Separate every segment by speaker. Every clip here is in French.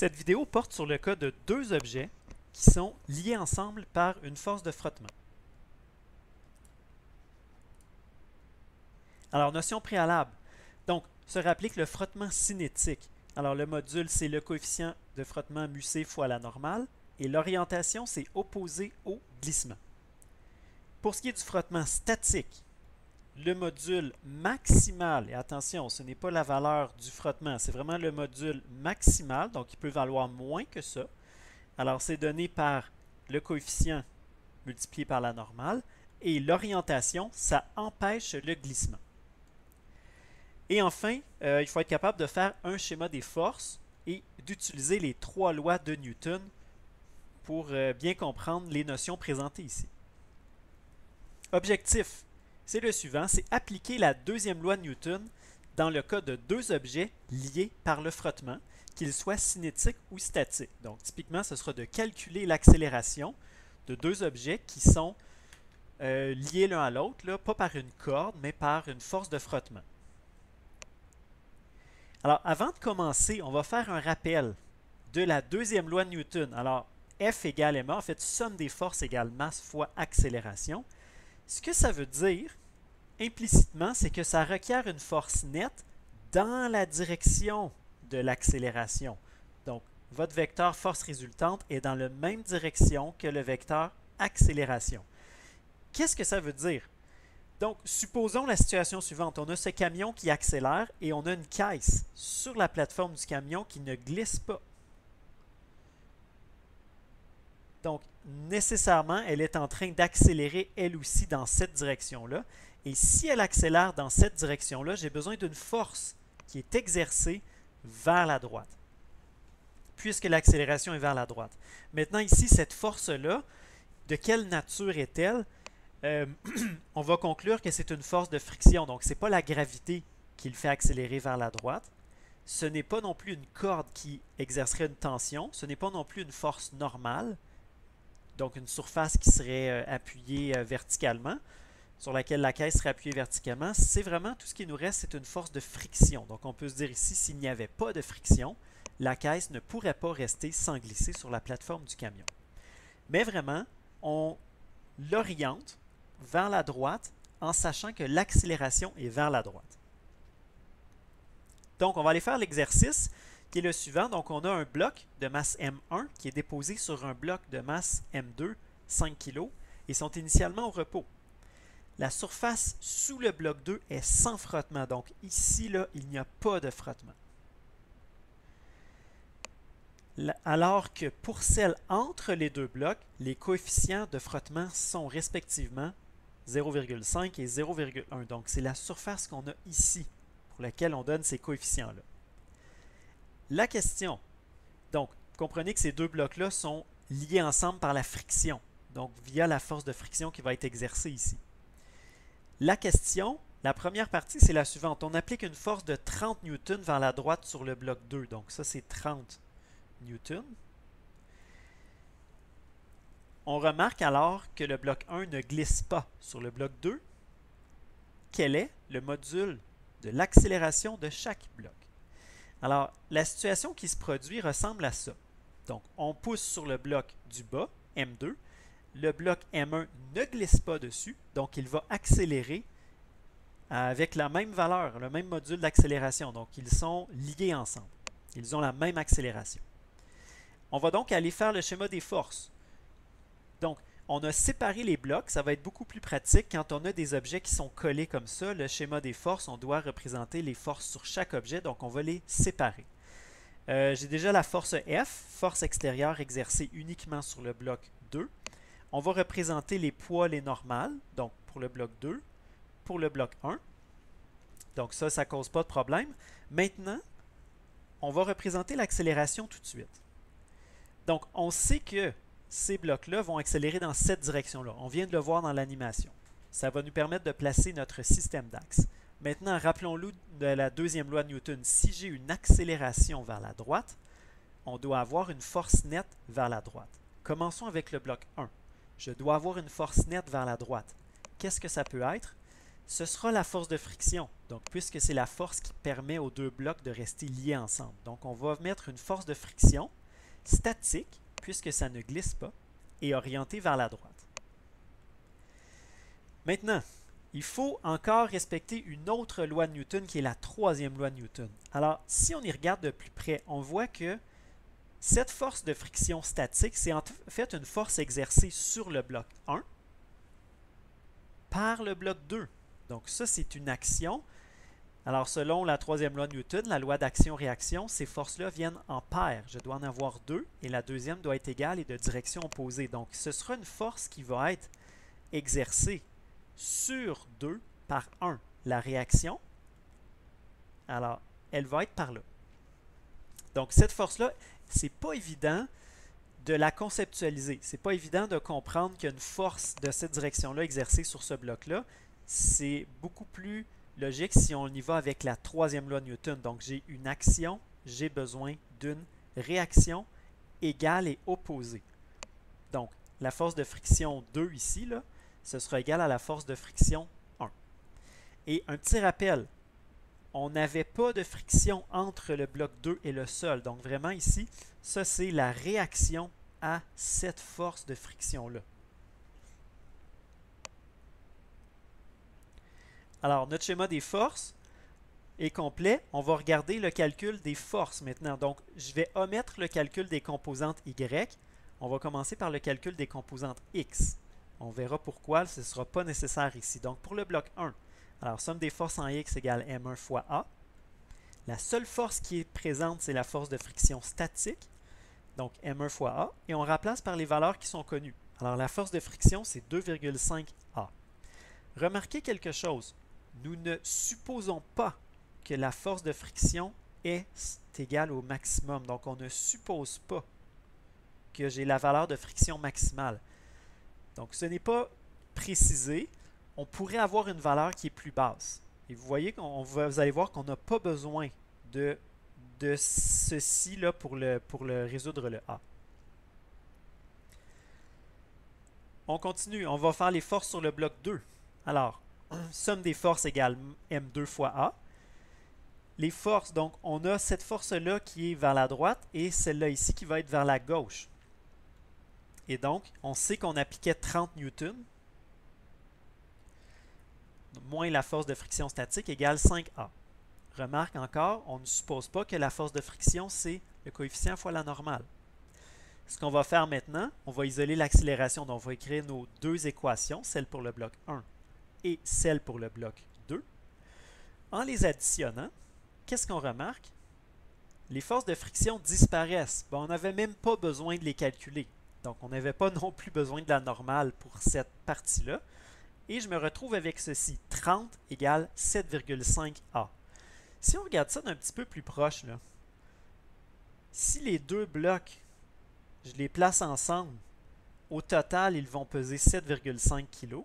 Speaker 1: Cette vidéo porte sur le cas de deux objets qui sont liés ensemble par une force de frottement. Alors, notion préalable. Donc, se rappeler que le frottement cinétique, alors le module, c'est le coefficient de frottement μc fois la normale, et l'orientation, c'est opposé au glissement. Pour ce qui est du frottement statique, le module maximal, et attention, ce n'est pas la valeur du frottement, c'est vraiment le module maximal, donc il peut valoir moins que ça. Alors, c'est donné par le coefficient multiplié par la normale, et l'orientation, ça empêche le glissement. Et enfin, il faut être capable de faire un schéma des forces et d'utiliser les trois lois de Newton pour bien comprendre les notions présentées ici. Objectif, c'est le suivant, c'est appliquer la deuxième loi de Newton dans le cas de deux objets liés par le frottement, qu'ils soient cinétiques ou statiques. Donc, typiquement, ce sera de calculer l'accélération de deux objets qui sont liés l'un à l'autre, pas par une corde, mais par une force de frottement. Alors, avant de commencer, on va faire un rappel de la deuxième loi de Newton. Alors, F égale ma, en fait, somme des forces égale masse fois accélération. Ce que ça veut dire, implicitement, c'est que ça requiert une force nette dans la direction de l'accélération. Donc, votre vecteur force résultante est dans la même direction que le vecteur accélération. Qu'est-ce que ça veut dire? Donc, supposons la situation suivante. On a ce camion qui accélère et on a une caisse sur la plateforme du camion qui ne glisse pas. Donc, nécessairement, elle est en train d'accélérer elle aussi dans cette direction-là. Et si elle accélère dans cette direction-là, j'ai besoin d'une force qui est exercée vers la droite, puisque l'accélération est vers la droite. Maintenant, ici, cette force-là, de quelle nature est-elle? On va conclure que c'est une force de friction. Donc, ce n'est pas la gravité qui le fait accélérer vers la droite. Ce n'est pas non plus une corde qui exercerait une tension. Ce n'est pas non plus une force normale. Donc, une surface qui serait appuyée verticalement, sur laquelle la caisse serait appuyée verticalement. C'est vraiment tout ce qui nous reste, c'est une force de friction. Donc, on peut se dire ici, s'il n'y avait pas de friction, la caisse ne pourrait pas rester sans glisser sur la plateforme du camion. Mais vraiment, on l'oriente vers la droite en sachant que l'accélération est vers la droite. Donc, on va aller faire l'exercice qui est le suivant. Donc, on a un bloc de masse M1 qui est déposé sur un bloc de masse M2, 5 kg, et sont initialement au repos. La surface sous le bloc 2 est sans frottement. Donc, ici, là, il n'y a pas de frottement. Alors que pour celle entre les deux blocs, les coefficients de frottement sont respectivement 0,5 et 0,1. Donc, c'est la surface qu'on a ici pour laquelle on donne ces coefficients-là. La question, donc, comprenez que ces deux blocs-là sont liés ensemble par la friction, donc via la force de friction qui va être exercée ici. La question, la première partie, c'est la suivante. On applique une force de 30 newtons vers la droite sur le bloc 2. Donc, ça, c'est 30 newtons. On remarque alors que le bloc 1 ne glisse pas sur le bloc 2. Quel est le module de l'accélération de chaque bloc? Alors, la situation qui se produit ressemble à ça. Donc, on pousse sur le bloc du bas, M2. Le bloc M1 ne glisse pas dessus, donc il va accélérer avec la même valeur, le même module d'accélération. Donc, ils sont liés ensemble. Ils ont la même accélération. On va donc aller faire le schéma des forces. Donc, on a séparé les blocs. Ça va être beaucoup plus pratique quand on a des objets qui sont collés comme ça. Le schéma des forces, on doit représenter les forces sur chaque objet. Donc, on va les séparer. J'ai déjà la force F, force extérieure exercée uniquement sur le bloc 2. On va représenter les poids, les normales. Donc, pour le bloc 2, pour le bloc 1. Donc, ça ne cause pas de problème. Maintenant, on va représenter l'accélération tout de suite. Donc, on sait que ces blocs-là vont accélérer dans cette direction-là. On vient de le voir dans l'animation. Ça va nous permettre de placer notre système d'axes. Maintenant, rappelons-nous de la deuxième loi de Newton. Si j'ai une accélération vers la droite, on doit avoir une force nette vers la droite. Commençons avec le bloc 1. Je dois avoir une force nette vers la droite. Qu'est-ce que ça peut être? ce sera la force de friction. Donc, puisque c'est la force qui permet aux deux blocs de rester liés ensemble. Donc, on va mettre une force de friction statique, puisque ça ne glisse pas, et orientée vers la droite. Maintenant, il faut encore respecter une autre loi de Newton qui est la troisième loi de Newton. Alors, si on y regarde de plus près, on voit que cette force de friction statique, c'est en fait une force exercée sur le bloc 1 par le bloc 2. Donc ça, c'est une action. Alors, selon la troisième loi de Newton, la loi d'action-réaction, ces forces-là viennent en paire. Je dois en avoir deux et la deuxième doit être égale et de direction opposée. Donc, ce sera une force qui va être exercée sur 2 par 1. La réaction, alors, elle va être par là. Donc, cette force-là, c'est pas évident de la conceptualiser. C'est pas évident de comprendre qu'il y a une force de cette direction-là exercée sur ce bloc-là. C'est beaucoup plus logique si on y va avec la troisième loi de Newton. Donc, j'ai une action, j'ai besoin d'une réaction égale et opposée. Donc, la force de friction 2 ici, là, ce sera égal à la force de friction 1. Et un petit rappel, on n'avait pas de friction entre le bloc 2 et le sol. Donc, vraiment ici, ça c'est la réaction à cette force de friction-là. Alors, notre schéma des forces est complet. On va regarder le calcul des forces maintenant. Donc, je vais omettre le calcul des composantes Y. On va commencer par le calcul des composantes X. On verra pourquoi ce ne sera pas nécessaire ici. Donc, pour le bloc 1, alors somme des forces en X égale M1 fois A. La seule force qui est présente, c'est la force de friction statique. Donc, M1 fois A. Et on remplace par les valeurs qui sont connues. Alors, la force de friction, c'est 2,5 A. Remarquez quelque chose. Nous ne supposons pas que la force de friction est égale au maximum. Donc, on ne suppose pas que j'ai la valeur de friction maximale. Donc, ce n'est pas précisé. On pourrait avoir une valeur qui est plus basse. Et vous voyez, vous allez voir qu'on n'a pas besoin de ceci-là pour le résoudre le A. On continue. On va faire les forces sur le bloc 2. Alors, somme des forces égale M2 fois A. Les forces, donc, on a cette force-là qui est vers la droite et celle-là ici qui va être vers la gauche. Et donc, on sait qu'on appliquait 30 newtons moins la force de friction statique égale 5A. Remarque encore, on ne suppose pas que la force de friction, c'est le coefficient fois la normale. Ce qu'on va faire maintenant, on va isoler l'accélération. Donc, on va écrire nos deux équations, celle pour le bloc 1 et celle pour le bloc 2. En les additionnant, qu'est-ce qu'on remarque? Les forces de friction disparaissent. Bon, on n'avait même pas besoin de les calculer. Donc, on n'avait pas non plus besoin de la normale pour cette partie-là. Et je me retrouve avec ceci. 30 égale 7,5A. Si on regarde ça d'un petit peu plus proche, là, si les deux blocs, je les place ensemble, au total, ils vont peser 7,5 kg.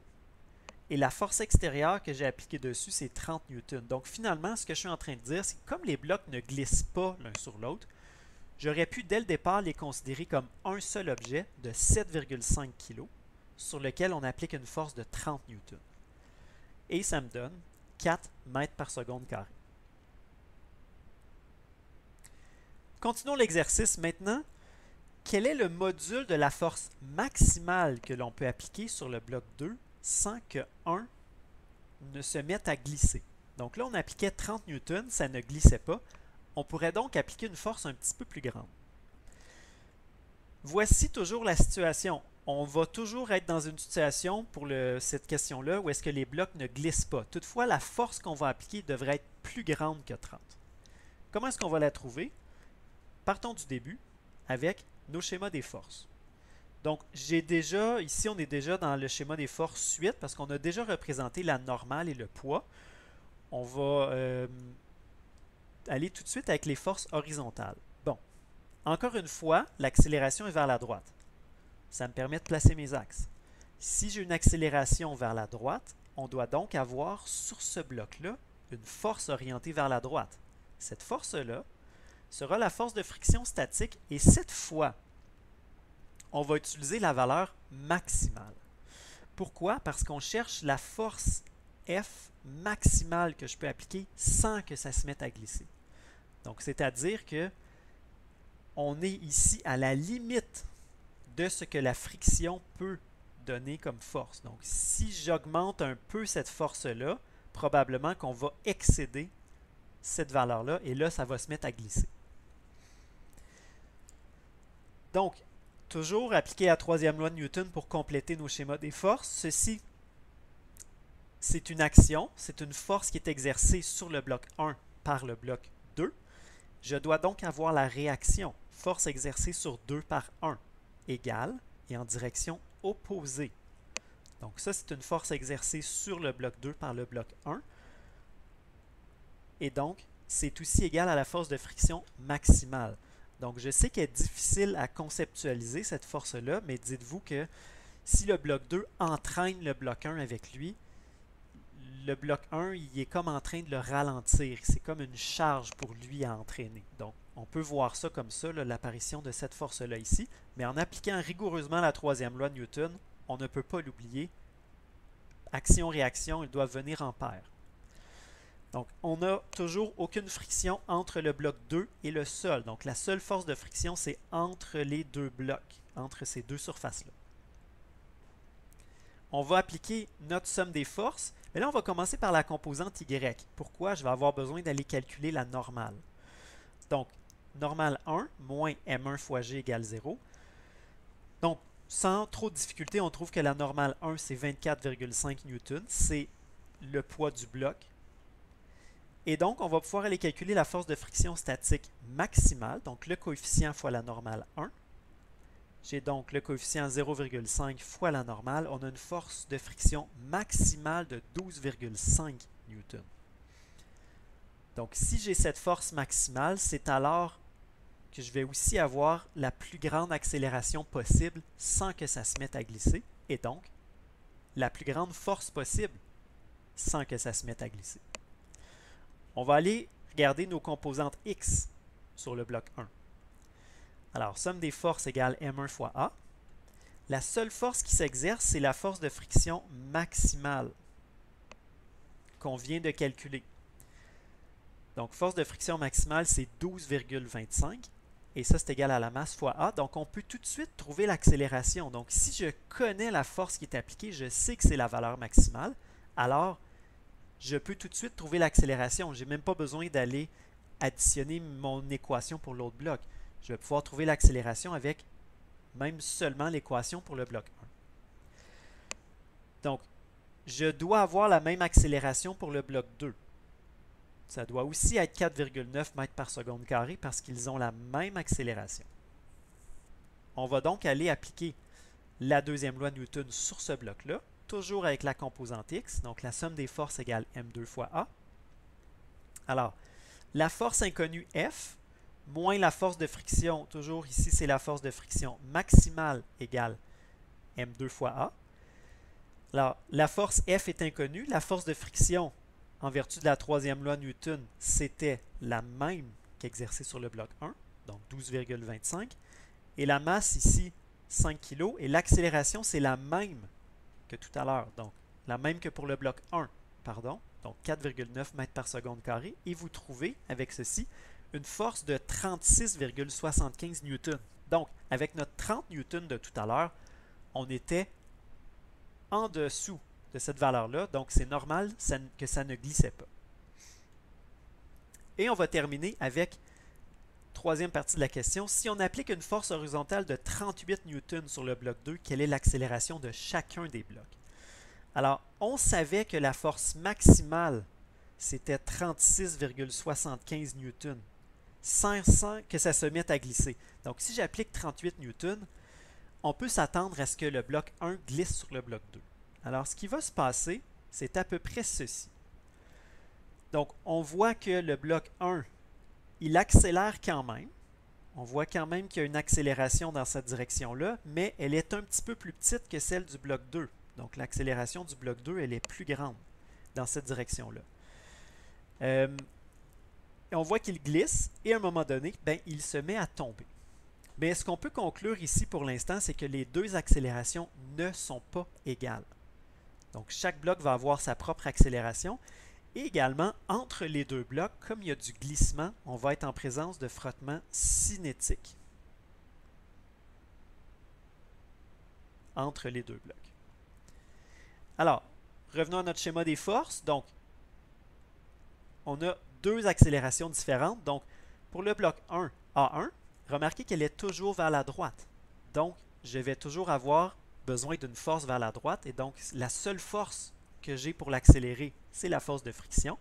Speaker 1: Et la force extérieure que j'ai appliquée dessus, c'est 30 newtons. Donc finalement, ce que je suis en train de dire, c'est que comme les blocs ne glissent pas l'un sur l'autre, j'aurais pu dès le départ les considérer comme un seul objet de 7,5 kg sur lequel on applique une force de 30 newtons. Et ça me donne 4 mètres par seconde carré. Continuons l'exercice maintenant. Quel est le module de la force maximale que l'on peut appliquer sur le bloc 2 sans que 1 ne se mette à glisser? Donc là, on appliquait 30 newtons, ça ne glissait pas. On pourrait donc appliquer une force un petit peu plus grande. Voici toujours la situation. On va toujours être dans une situation pour cette question-là où est-ce que les blocs ne glissent pas. Toutefois, la force qu'on va appliquer devrait être plus grande que 30. Comment est-ce qu'on va la trouver? Partons du début avec nos schémas des forces. Donc, ici on est déjà dans le schéma des forces suite parce qu'on a déjà représenté la normale et le poids. On va aller tout de suite avec les forces horizontales. Bon, encore une fois, l'accélération est vers la droite. Ça me permet de placer mes axes. Si j'ai une accélération vers la droite, on doit donc avoir sur ce bloc-là une force orientée vers la droite. Cette force-là sera la force de friction statique et cette fois, on va utiliser la valeur maximale. Pourquoi? Parce qu'on cherche la force F maximale que je peux appliquer sans que ça se mette à glisser. Donc, c'est-à-dire que on est ici à la limite de ce que la friction peut donner comme force. Donc, si j'augmente un peu cette force-là, probablement qu'on va excéder cette valeur-là et là, ça va se mettre à glisser. Donc, toujours appliquer la troisième loi de Newton pour compléter nos schémas des forces. Ceci, c'est une action, c'est une force qui est exercée sur le bloc 1 par le bloc 2. Je dois donc avoir la réaction, force exercée sur 2 par 1, égale et en direction opposée. Donc ça, c'est une force exercée sur le bloc 2 par le bloc 1. Et donc, c'est aussi égal à la force de friction maximale. Donc, je sais qu'elle est difficile à conceptualiser, cette force-là, mais dites-vous que si le bloc 2 entraîne le bloc 1 avec lui, le bloc 1, il est comme en train de le ralentir. C'est comme une charge pour lui à entraîner. Donc, on peut voir ça comme ça, l'apparition de cette force-là ici. Mais en appliquant rigoureusement la troisième loi de Newton, on ne peut pas l'oublier. Action-réaction, ils doivent venir en paire. Donc, on n'a toujours aucune friction entre le bloc 2 et le sol. Donc, la seule force de friction, c'est entre les deux blocs, entre ces deux surfaces-là. On va appliquer notre somme des forces. Mais là, on va commencer par la composante Y. Pourquoi? Je vais avoir besoin d'aller calculer la normale. Donc, normale 1 moins M1 fois G égale 0. Donc, sans trop de difficulté, on trouve que la normale 1, c'est 24,5 newtons. C'est le poids du bloc. Et donc, on va pouvoir aller calculer la force de friction statique maximale, donc le coefficient fois la normale 1. J'ai donc le coefficient 0,5 fois la normale. On a une force de friction maximale de 12,5 newtons. Donc, si j'ai cette force maximale, c'est alors que je vais aussi avoir la plus grande accélération possible sans que ça se mette à glisser. Et donc, la plus grande force possible sans que ça se mette à glisser. On va aller regarder nos composantes X sur le bloc 1. Alors, somme des forces égale M1 fois A. La seule force qui s'exerce, c'est la force de friction maximale qu'on vient de calculer. Donc, force de friction maximale, c'est 12,25. Et ça, c'est égal à la masse fois A. Donc, on peut tout de suite trouver l'accélération. Donc, si je connais la force qui est appliquée, je sais que c'est la valeur maximale. Alors, je peux tout de suite trouver l'accélération. Je n'ai même pas besoin d'aller additionner mon équation pour l'autre bloc. Je vais pouvoir trouver l'accélération avec même seulement l'équation pour le bloc 1. Donc, je dois avoir la même accélération pour le bloc 2. Ça doit aussi être 4,9 mètres par seconde carré parce qu'ils ont la même accélération. On va donc aller appliquer la deuxième loi de Newton sur ce bloc-là, toujours avec la composante X, donc la somme des forces égale M2 fois A. Alors, la force inconnue F, moins la force de friction, toujours ici c'est la force de friction maximale égale M2 fois A. Alors, la force F est inconnue, la force de friction, en vertu de la troisième loi de Newton, c'était la même qu'exercée sur le bloc 1, donc 12,25. Et la masse ici, 5 kg, et l'accélération, c'est la même que tout à l'heure, donc la même que pour le bloc 1, pardon, donc 4,9 mètres par seconde carré, et vous trouvez avec ceci une force de 36,75 newtons. Donc, avec notre 30 newtons de tout à l'heure, on était en dessous de cette valeur-là, donc c'est normal que ça ne glissait pas. Et on va terminer avec troisième partie de la question. Si on applique une force horizontale de 38 newtons sur le bloc 2, quelle est l'accélération de chacun des blocs? Alors, on savait que la force maximale, c'était 36,75 newtons, sans que ça se mette à glisser. Donc, si j'applique 38 newtons, on peut s'attendre à ce que le bloc 1 glisse sur le bloc 2. Alors, ce qui va se passer, c'est à peu près ceci. Donc, on voit que le bloc 1, il accélère quand même. On voit quand même qu'il y a une accélération dans cette direction-là, mais elle est un petit peu plus petite que celle du bloc 2. Donc, l'accélération du bloc 2, elle est plus grande dans cette direction-là. On voit qu'il glisse et à un moment donné, il se met à tomber. Mais ce qu'on peut conclure ici pour l'instant, c'est que les deux accélérations ne sont pas égales. Donc, chaque bloc va avoir sa propre accélération. Et également, entre les deux blocs, comme il y a du glissement, on va être en présence de frottement cinétique entre les deux blocs. Alors, revenons à notre schéma des forces. Donc, on a deux accélérations différentes. Donc, pour le bloc 1, A1, remarquez qu'elle est toujours vers la droite. Donc, je vais toujours avoir besoin d'une force vers la droite. Et donc, la seule force que j'ai pour l'accélérer, c'est la force de friction.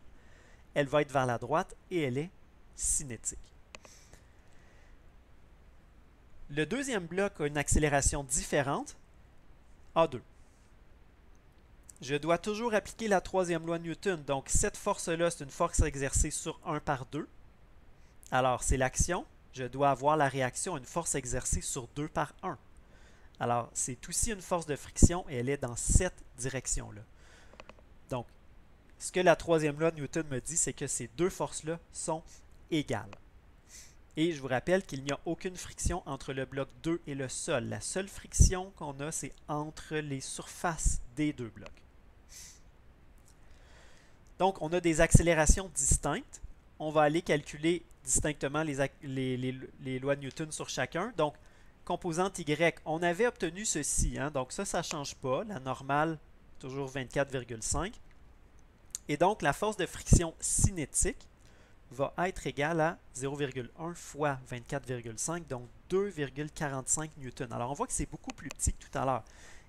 Speaker 1: Elle va être vers la droite et elle est cinétique. Le deuxième bloc a une accélération différente, A2. Je dois toujours appliquer la troisième loi de Newton. Donc, cette force-là, c'est une force exercée sur 1 par 2. Alors, c'est l'action. Je dois avoir la réaction, une force exercée sur 2 par 1. Alors, c'est aussi une force de friction et elle est dans cette direction-là. Donc, ce que la troisième loi de Newton me dit, c'est que ces deux forces-là sont égales. Et je vous rappelle qu'il n'y a aucune friction entre le bloc 2 et le sol. La seule friction qu'on a, c'est entre les surfaces des deux blocs. Donc, on a des accélérations distinctes. On va aller calculer distinctement les lois de Newton sur chacun. Donc, composante Y, on avait obtenu ceci. Donc, ça ne change pas. La normale, toujours 24,5. Et donc, la force de friction cinétique va être égale à 0,1 fois 24,5, donc 2,45 newtons. Alors, on voit que c'est beaucoup plus petit que tout à l'heure.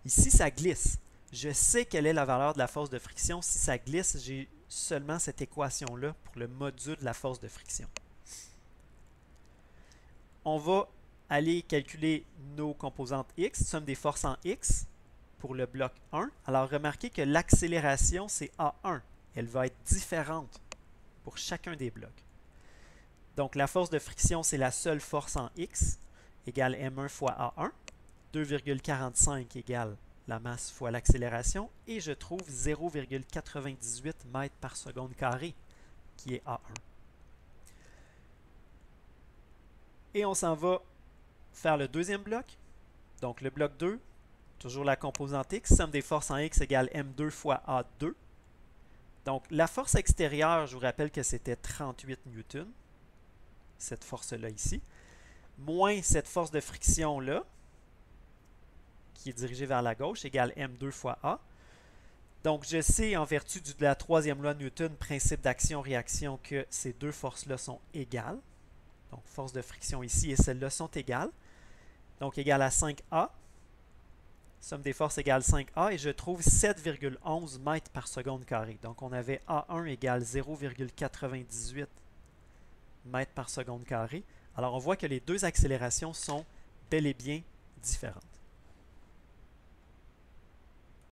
Speaker 1: Ici, ça glisse. Je sais quelle est la valeur de la force de friction. Si ça glisse, j'ai seulement cette équation-là pour le module de la force de friction. On va aller calculer nos composantes X, somme des forces en X pour le bloc 1. Alors, remarquez que l'accélération, c'est A1. Elle va être différente pour chacun des blocs. Donc, la force de friction, c'est la seule force en X, égale M1 fois A1. 2,45 égale la masse fois l'accélération. Et je trouve 0,98 mètres par seconde carré, qui est A1. Et on s'en va faire le deuxième bloc. Donc, le bloc 2, toujours la composante X, somme des forces en X égale M2 fois A2. Donc, la force extérieure, je vous rappelle que c'était 38 newtons, cette force-là ici, moins cette force de friction-là, qui est dirigée vers la gauche, égale M2 fois A. Donc, je sais, en vertu de la troisième loi de Newton, principe d'action-réaction, que ces deux forces-là sont égales. Donc, force de friction ici et celle-là sont égales. Donc, égale à 5A. Somme des forces égale 5A et je trouve 7,11 mètres par seconde carré. Donc, on avait A1 égale 0,98 mètres par seconde carré. Alors, on voit que les deux accélérations sont bel et bien différentes.